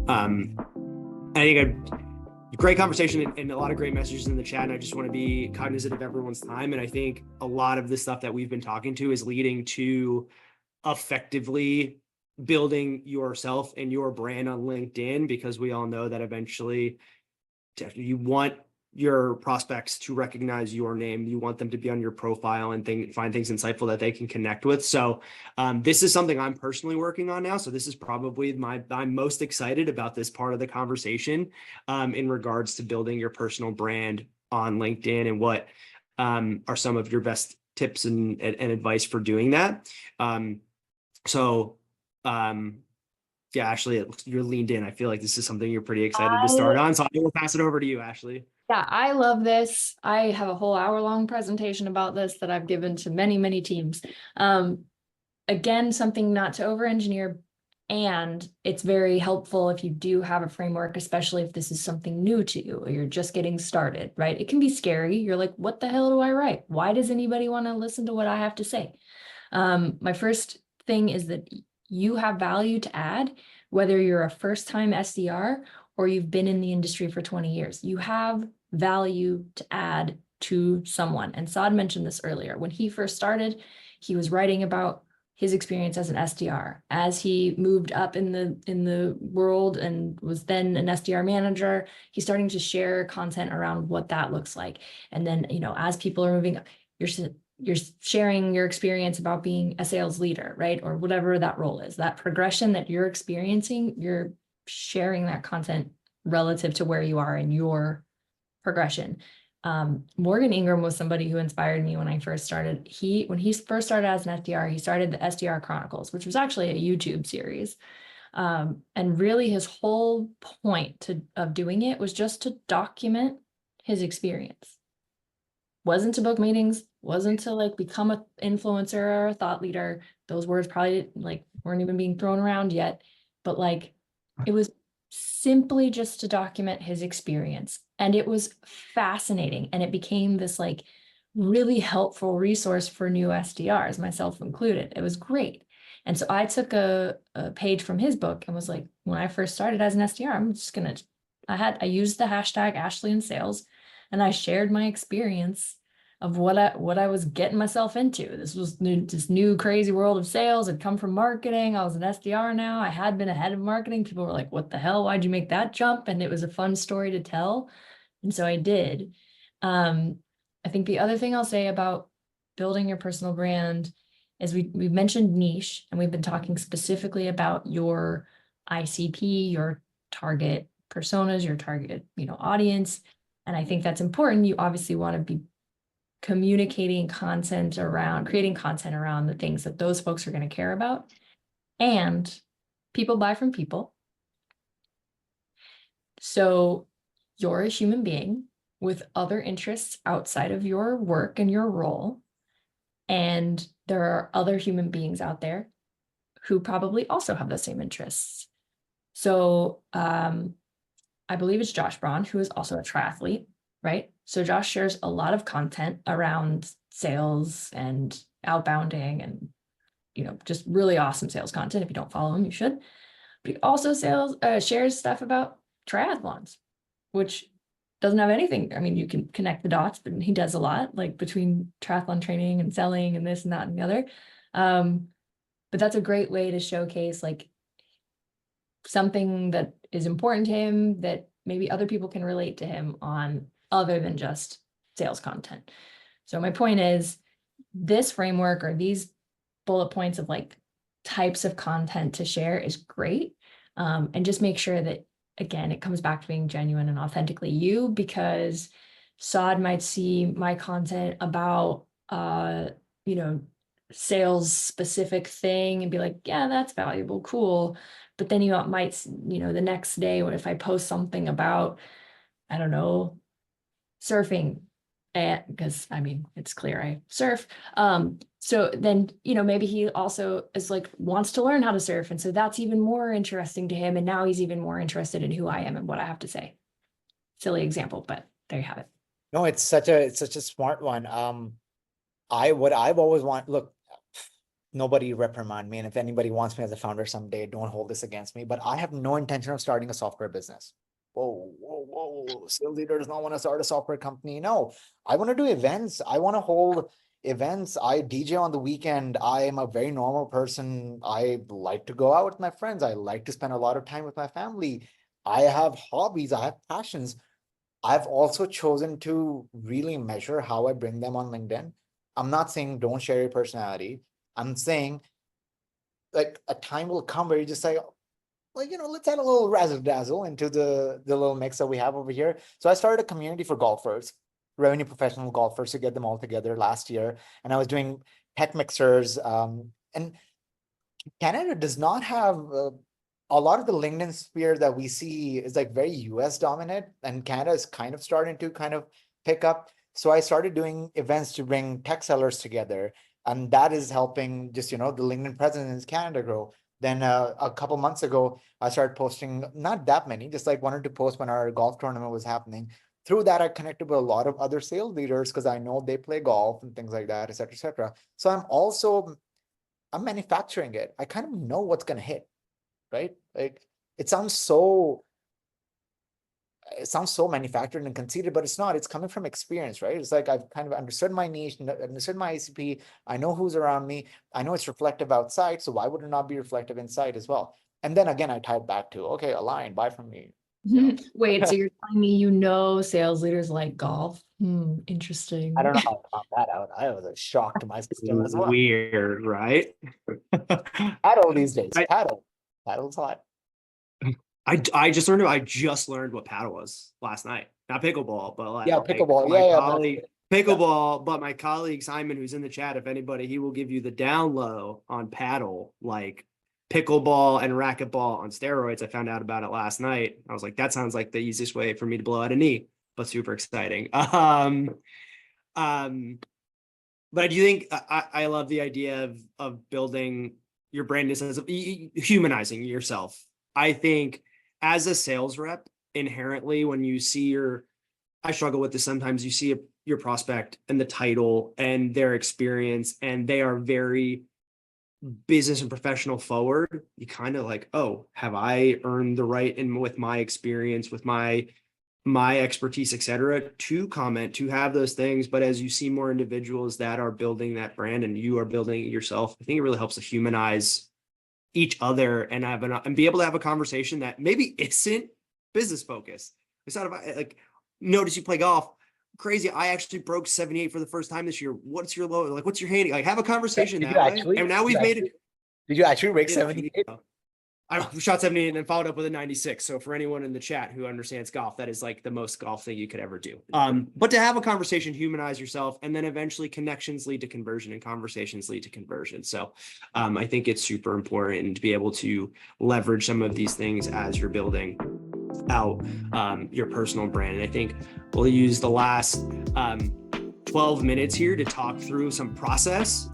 I think a great conversation and a lot of great messages in the chat. And I just want to be cognizant of everyone's time. And I think a lot of the stuff that we've been talking to is leading to effectively building yourself and your brand on LinkedIn, because we all know that eventually you want your prospects to recognize your name. You want them to be on your profile and find things insightful that they can connect with. So this is something I'm personally working on now. So this is probably I'm most excited about this part of the conversation in regards to building your personal brand on LinkedIn, and what are some of your best tips and advice for doing that. So yeah, Ashley, you're leaned in. I feel like this is something you're pretty excited to start I on. So I will pass it over to you, Ashley. Yeah, I love this. I have a whole hour-long presentation about this that I've given to many, many teams. Again, something not to over-engineer, and it's very helpful if you do have a framework, especially if this is something new to you or you're just getting started, right? It can be scary. You're like, what the hell do I write? Why does anybody want to listen to what I have to say? My first thing is that you have value to add, whether you're a first-time SDR or you've been in the industry for 20 years. You have value to add to someone. And Saad mentioned this earlier. When he first started, he was writing about his experience as an SDR. As he moved up in the world and was then an SDR manager, he's starting to share content around what that looks like. And then, as people are moving, you're sharing your experience about being a sales leader, right? Or whatever that role is, that progression that you're experiencing, you're sharing that content relative to where you are in your progression. Morgan Ingram was somebody who inspired me when I first started. When he first started as an SDR, he started the SDR Chronicles, which was actually a YouTube series. And really his whole point of doing it was just to document his experience. Wasn't to book meetings, wasn't to become an influencer or a thought leader. Those words probably weren't even being thrown around yet, but it was simply just to document his experience. And it was fascinating. And it became this really helpful resource for new SDRs, myself included. It was great. And so I took a page from his book and was like, when I first started as an SDR, I used the hashtag Ashley in sales, and I shared my experience of what I was getting myself into. This was this new crazy world of sales. I'd come from marketing. I was an SDR now. I had been a head of marketing. People were like, what the hell? Why'd you make that jump? And it was a fun story to tell. And so I did. I think the other thing I'll say about building your personal brand is we mentioned niche, and we've been talking specifically about your ICP, your target personas, your target, audience. And I think that's important. You obviously want to be creating content around the things that those folks are going to care about. And people buy from people. So you're a human being with other interests outside of your work and your role. And there are other human beings out there who probably also have the same interests. So I believe it's Josh Braun, who is also a triathlete, right? So Josh shares a lot of content around sales and outbounding and, just really awesome sales content. If you don't follow him, you should. But he also shares stuff about triathlons, which doesn't have anything. I mean, you can connect the dots, but he does a lot between triathlon training and selling and this and that and the other. But that's a great way to showcase something that is important to him that maybe other people can relate to him on, other than just sales content. So my point is, this framework or these bullet points of types of content to share is great. And just make sure that, again, it comes back to being genuine and authentically you, because Saad might see my content about, sales specific thing and be like, yeah, that's valuable, cool. But then you might, the next day, what if I post something about, I don't know, surfing, because it's clear I surf. So then, maybe he also is wants to learn how to surf. And so that's even more interesting to him. And now he's even more interested in who I am and what I have to say. Silly example, but there you have it. No, it's such a smart one. What I've always look, nobody reprimand me. And if anybody wants me as a founder someday, don't hold this against me. But I have no intention of starting a software business. Whoa, whoa, whoa. Sales leader does not want to start a software company. No, I want to do events. I want to hold events. I DJ on the weekend. I am a very normal person. I like to go out with my friends. I like to spend a lot of time with my family. I have hobbies. I have passions. I've also chosen to really measure how I bring them on LinkedIn. I'm not saying don't share your personality. I'm saying like a time will come where you just say, well, let's add a little razzle dazzle into the little mix that we have over here. So I started a community for golfers, revenue professional golfers, to get them all together last year. And I was doing tech mixers. And Canada does not have a lot of the LinkedIn sphere that we see is like very US dominant, and Canada is kind of starting to kind of pick up. So I started doing events to bring tech sellers together, and that is helping just, the LinkedIn presence in Canada grow. Then a couple months ago, I started posting, not that many, just like 1 or 2 posts when our golf tournament was happening. Through that, I connected with a lot of other sales leaders because I know they play golf and things like that, et cetera, et cetera. So I'm manufacturing it. I kind of know what's going to hit, right? Like it sounds so manufactured and conceited, but it's not. It's coming from experience, right? It's like I've kind of understood my niche, understood my ICP. I know who's around me. I know it's reflective outside, so why would it not be reflective inside as well? And then again, I tie it back to, okay, align, buy from me. Wait, so you're telling me sales leaders like golf? Interesting. I don't know how I found that out. I was a shock to my system as well. Weird, right? Paddle these days. Paddle's hot. I just learned what paddle was last night. Not pickleball, but like pickleball. Pickleball. But my colleague Simon, who's in the chat, if anybody, he will give you the down low on paddle, like pickleball and racquetball on steroids. I found out about it last night. I was like, that sounds like the easiest way for me to blow out a knee, but super exciting. But I do think I love the idea of building your brand as humanizing yourself. I think as a sales rep, inherently, when you see I struggle with this sometimes, you see your prospect and the title and their experience, and they are very business and professional forward. You kind of like, oh, have I earned the right, and with my experience, with my expertise, et cetera, to comment, to have those things. But as you see more individuals that are building that brand and you are building it yourself, I think it really helps to humanize each other and and be able to have a conversation that maybe isn't business focused. It's not about like, notice you play golf. Crazy. I actually broke 78 for the first time this year. What's your low? Like, what's your handicap? Like, have a conversation that way. And now we've made it. Did you actually break 78? I shot 78 and then followed up with a 96. So for anyone in the chat who understands golf, that is like the most golf thing you could ever do. But to have a conversation, humanize yourself, and then eventually connections lead to conversion and conversations lead to conversion. So I think it's super important to be able to leverage some of these things as you're building out your personal brand. And I think we'll use the last 12 minutes here to talk through some process